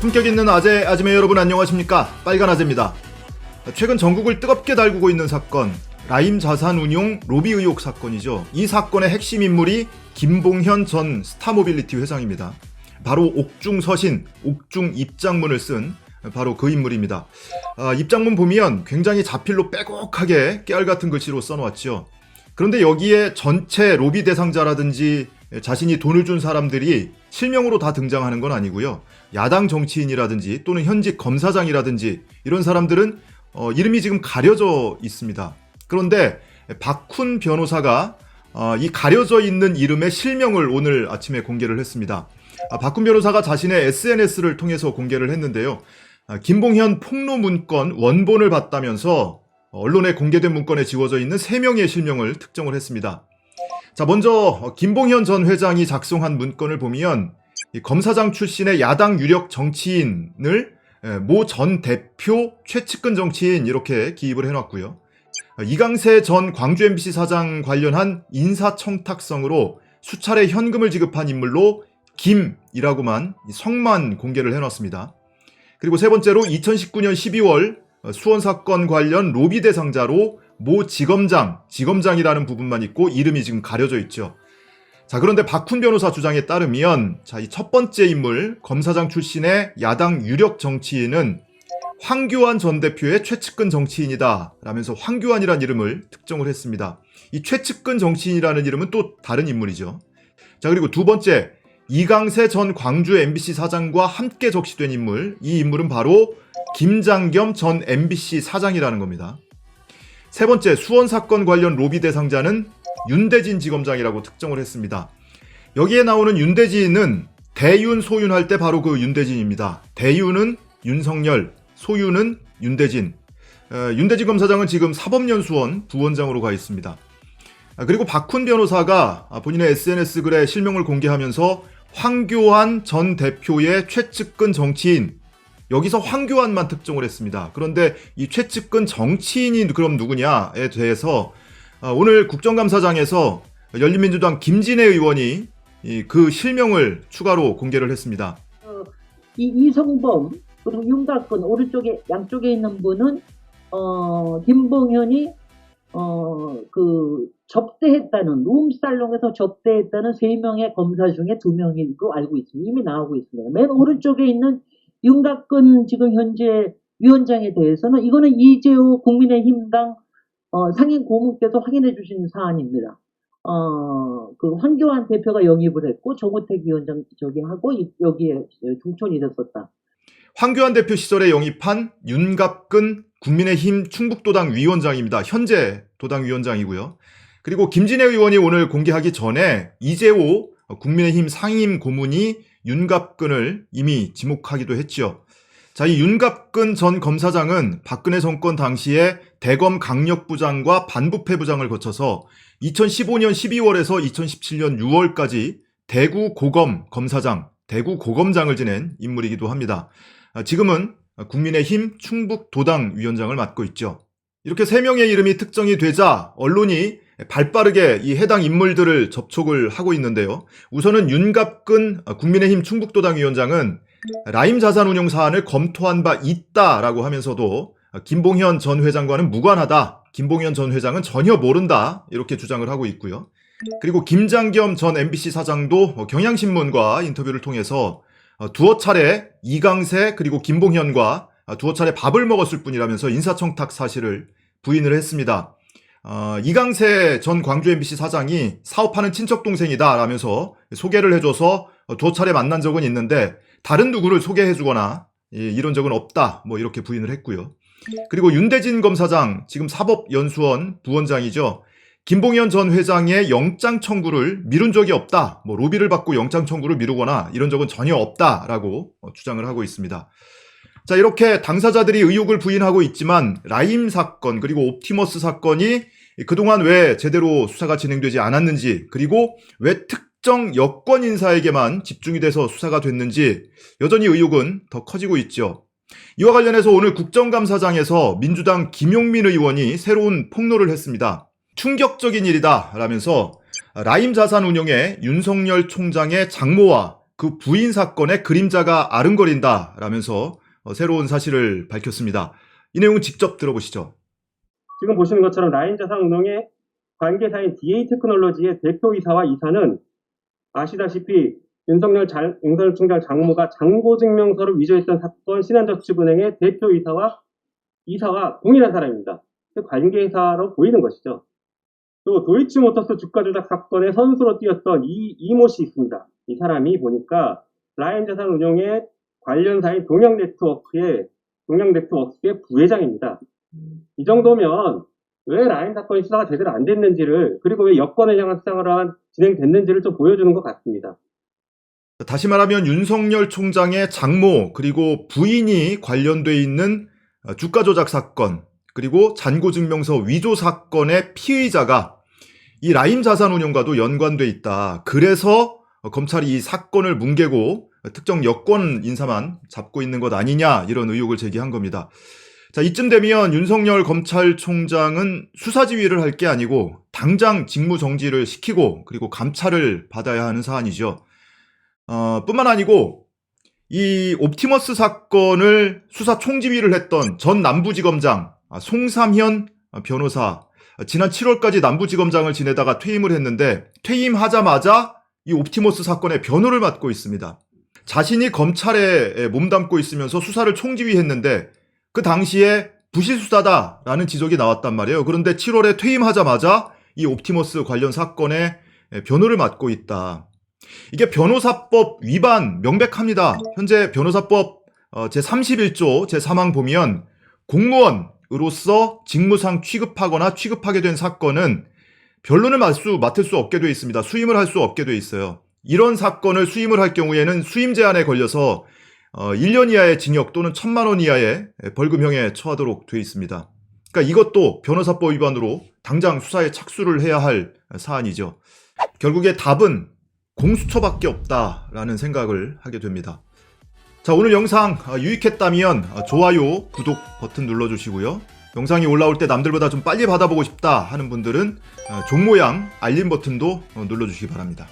품격 있는 아재, 아지매 여러분 안녕하십니까? 빨간 아재입니다. 최근 전국을 뜨겁게 달구고 있는 사건, 라임 자산운용 로비 의혹 사건이죠. 이 사건의 핵심 인물이 김봉현 전 스타모빌리티 회장입니다. 바로 옥중서신, 옥중입장문을 쓴 바로 그 인물입니다. 입장문 보면 굉장히 자필로 빼곡하게 깨알같은 글씨로 써놓았죠. 그런데 여기에 전체 로비 대상자라든지 자신이 돈을 준 사람들이 실명으로 다 등장하는 건 아니고요. 야당 정치인이라든지 또는 현직 검사장이라든지 이런 사람들은 이름이 지금 가려져 있습니다. 그런데 박훈 변호사가 이 가려져 있는 이름의 실명을 오늘 아침에 공개를 했습니다. 박훈 변호사가 자신의 SNS를 통해서 공개를 했는데요. 김봉현 폭로 문건 원본을 봤다면서 언론에 공개된 문건에 지워져 있는 3명의 실명을 특정을 했습니다. 자, 먼저 김봉현 전 회장이 작성한 문건을 보면 이 검사장 출신의 야당 유력 정치인을 모 전 대표 최측근 정치인 이렇게 기입을 해놨고요. 이강세 전 광주 MBC 사장 관련한 인사청탁성으로 수차례 현금을 지급한 인물로 김이라고만 성만 공개를 해놨습니다. 그리고 세 번째로 2019년 12월 수원 사건 관련 로비 대상자로 모 지검장이라는 부분만 있고 이름이 지금 가려져 있죠. 자, 그런데 박훈 변호사 주장에 따르면 이 첫 번째 인물 검사장 출신의 야당 유력 정치인은 황교안 전 대표의 최측근 정치인이다 라면서 황교안이라는 이름을 특정을 했습니다. 이 최측근 정치인이라는 이름은 또 다른 인물이죠. 자, 그리고 두 번째 이강세 전 광주 MBC 사장과 함께 적시된 인물, 이 인물은 바로 김장겸 전 MBC 사장이라는 겁니다. 세 번째 수원 사건 관련 로비 대상자는 윤대진 지검장이라고 특정을 했습니다. 여기에 나오는 윤대진은 대윤 소윤할 때 바로 그 윤대진입니다. 대윤은 윤석열, 소윤은 윤대진. 윤대진 검사장은 지금 사법연수원 부원장으로 가 있습니다. 그리고 박훈 변호사가 본인의 SNS 글에 실명을 공개하면서 황교안 전 대표의 최측근 정치인, 여기서 황교안만 특정을 했습니다. 그런데 이 최측근 정치인이 그럼 누구냐에 대해서 오늘 국정감사장에서 열린민주당 김진애 의원이 그 실명을 추가로 공개를 했습니다. 이성범 그리고 윤곽근 오른쪽에 양쪽에 있는 분은 김봉현이 접대했다는 룸살롱에서 접대했다는 3명의 검사 중에 2명으로 알고 있습니다. 이미 나오고 있습니다. 맨 오른쪽에 있는 윤곽근 지금 현재 위원장에 대해서는 이거는 이재호 국민의힘당 상임 고문께서 확인해 주신 사안입니다. 그 황교안 대표가 영입을 했고 정우택 위원장 하고 여기에 중천이 됐었다. 황교안 대표 시절에 영입한 윤갑근 국민의힘 충북도당 위원장입니다. 현재 도당 위원장이고요. 그리고 김진애 의원이 오늘 공개하기 전에 이재호 국민의힘 상임 고문이 윤갑근을 이미 지목하기도 했죠. 자, 이 윤갑근 전 검사장은 박근혜 정권 당시에 대검 강력부장과 반부패부장을 거쳐서 2015년 12월에서 2017년 6월까지 대구 고검 검사장, 대구 고검장을 지낸 인물이기도 합니다. 지금은 국민의힘 충북도당 위원장을 맡고 있죠. 이렇게 3명의 이름이 특정이 되자 언론이 발빠르게 이 해당 인물들을 접촉을 하고 있는데요. 우선은 윤갑근 국민의힘 충북도당 위원장은 라임 자산운용 사안을 검토한 바 있다라고 하면서도 김봉현 전 회장과는 무관하다, 김봉현 전 회장은 전혀 모른다 이렇게 주장을 하고 있고요. 그리고 김장겸 전 MBC 사장도 경향신문과 인터뷰를 통해서 두어 차례 이강세 그리고 김봉현과 두어 차례 밥을 먹었을 뿐이라면서 인사청탁 사실을 부인을 했습니다. 이강세 전 광주 MBC 사장이 사업하는 친척 동생이다 라면서 소개를 해줘서 두어 차례 만난 적은 있는데 다른 누구를 소개해주거나 이런 적은 없다 뭐 이렇게 부인을 했고요. 그리고 윤대진 검사장 지금 사법연수원 부원장이죠. 김봉현 전 회장의 영장 청구를 미룬 적이 없다, 뭐 로비를 받고 영장 청구를 미루거나 이런 적은 전혀 없다라고 주장을 하고 있습니다. 자, 이렇게 당사자들이 의혹을 부인하고 있지만 라임 사건 그리고 옵티머스 사건이 그동안 왜 제대로 수사가 진행되지 않았는지, 그리고 왜 특정 여권 인사에게만 집중이 돼서 수사가 됐는지 여전히 의혹은 더 커지고 있죠. 이와 관련해서 오늘 국정감사장에서 민주당 김용민 의원이 새로운 폭로를 했습니다. 충격적인 일이다 라면서 라임 자산운용의 윤석열 총장의 장모와 그 부인 사건의 그림자가 아른거린다라면서 새로운 사실을 밝혔습니다. 이 내용은 직접 들어보시죠. 지금 보시는 것처럼 라인자산운용의 관계사인 DA테크놀로지의 대표이사와 이사는 아시다시피 윤석열 총장 장모가 잔고증명서를 위조했던 사건 신한저축은행의 대표이사와 이사와 동일한 사람입니다. 관계사로 보이는 것이죠. 또 도이치모터스 주가 조작 사건의 선수로 뛰었던 이모 씨 있습니다. 이 사람이 보니까 라인자산운용의 관련사인 동양네트워크의 부회장입니다. 이 정도면 왜 라인 사건이 수사가 제대로 안 됐는지를, 그리고 왜 여권을 향한 수사가 진행됐는지를 좀 보여주는 것 같습니다. 다시 말하면 윤석열 총장의 장모 그리고 부인이 관련돼 있는 주가 조작 사건 그리고 잔고증명서 위조 사건의 피의자가 이 라임자산운용과도 연관돼 있다. 그래서 검찰이 이 사건을 뭉개고 특정 여권 인사만 잡고 있는 것 아니냐, 이런 의혹을 제기한 겁니다. 자, 이쯤 되면 윤석열 검찰총장은 수사지휘를 할 게 아니고 당장 직무정지를 시키고 그리고 감찰을 받아야 하는 사안이죠. 뿐만 아니고 이 옵티머스 사건을 수사 총지휘를 했던 전 남부지검장 송삼현 변호사, 지난 7월까지 남부지검장을 지내다가 퇴임을 했는데 퇴임하자마자 이 옵티머스 사건의 변호를 맡고 있습니다. 자신이 검찰에 몸담고 있으면서 수사를 총지휘했는데 그 당시에 부실수사다라는 지적이 나왔단 말이에요. 그런데 7월에 퇴임하자마자 이 옵티머스 관련 사건의 변호를 맡고 있다. 이게 변호사법 위반 명백합니다. 현재 변호사법 제31조 제3항 보면 공무원으로서 직무상 취급하거나 취급하게 된 사건은 변론을 맡을 수 없게 돼 있습니다. 수임을 할 수 없게 돼 있어요. 이런 사건을 수임을 할 경우에는 수임 제한에 걸려서 1년 이하의 징역 또는 1,000만 원 이하의 벌금형에 처하도록 돼 있습니다. 그러니까 이것도 변호사법 위반으로 당장 수사에 착수를 해야 할 사안이죠. 결국에 답은 공수처밖에 없다라는 생각을 하게 됩니다. 자, 오늘 영상 유익했다면 좋아요, 구독 버튼 눌러주시고요. 영상이 올라올 때 남들보다 좀 빨리 받아보고 싶다 하는 분들은 종 모양 알림 버튼도 눌러주시기 바랍니다.